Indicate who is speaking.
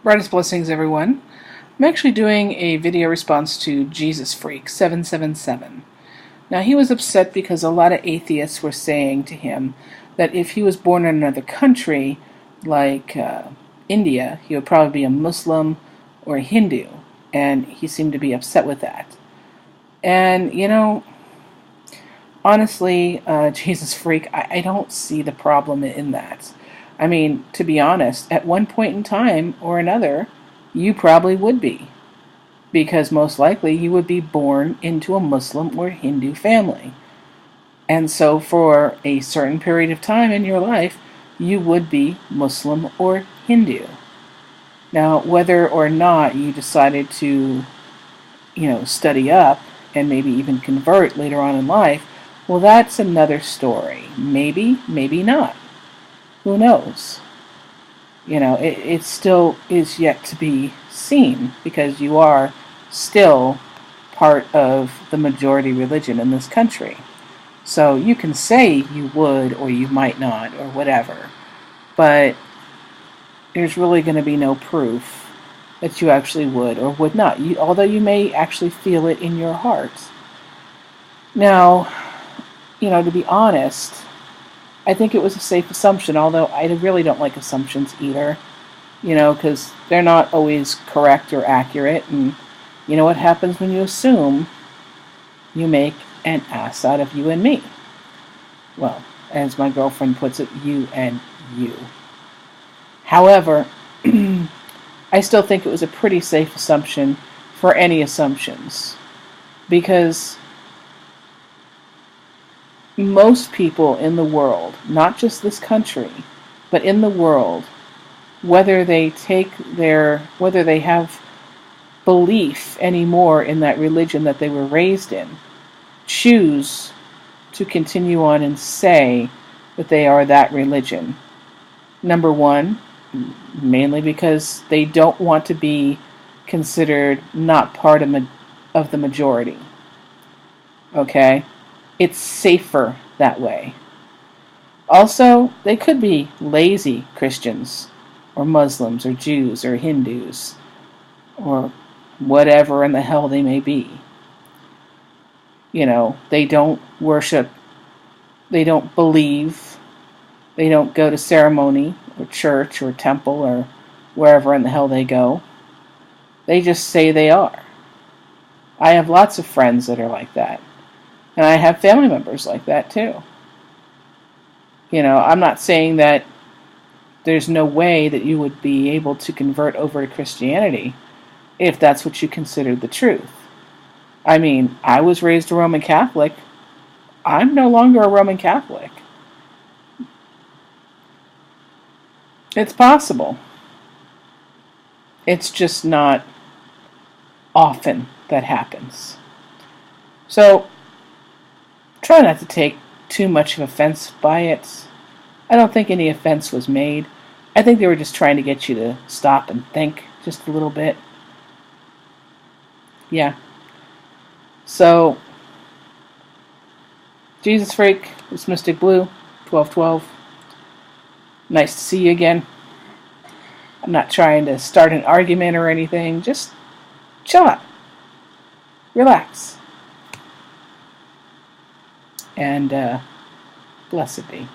Speaker 1: Brightest blessings, everyone. I'm actually doing a video response to Jezuzfreek777. Now, he was upset because a lot of atheists were saying to him that if he was born in another country, like India, he would probably be a Muslim or a Hindu, and he seemed to be upset with that. And, honestly, Jezuzfreek, I don't see the problem in that. I mean, to be honest, at one point in time or another, you probably would be. Because most likely you would be born into a Muslim or Hindu family. And so for a certain period of time in your life, you would be Muslim or Hindu. Now, whether or not you decided to, study up and maybe even convert later on in life, well, that's another story. Maybe, maybe not. Who knows? It still is yet to be seen because you are still part of the majority religion in this country. So you can say you would or you might not or whatever, but there's really going to be no proof that you actually would or would not, although you may actually feel it in your heart. Now, to be honest, I think it was a safe assumption, although I really don't like assumptions either, because they're not always correct or accurate, and what happens when you assume? You make an ass out of you and me. Well, as my girlfriend puts it, you and you. However, I still think it was a pretty safe assumption for any assumptions, because most people in the world, not just this country, but in the world, whether they have belief anymore in that religion that they were raised in, choose to continue on and say that they are that religion. Number one, mainly because they don't want to be considered not part of the majority. Okay? It's safer that way. Also, they could be lazy Christians, or Muslims, or Jews, or Hindus, or whatever in the hell they may be. They don't worship, they don't believe, they don't go to ceremony, or church, or temple, or wherever in the hell they go. They just say they are. I have lots of friends that are like that. And I have family members like that too. I'm not saying that there's no way that you would be able to convert over to Christianity if that's what you considered the truth. I mean, I was raised a Roman Catholic. I'm no longer a Roman Catholic. It's possible. It's just not often that happens. So, try not to take too much of offense by it. I don't think any offense was made. I think they were just trying to get you to stop and think just a little bit. Yeah. So, Jezuzfreek, it's Mystic Blue, 1212. Nice to see you again. I'm not trying to start an argument or anything. Just chill out. Relax. And blessed be.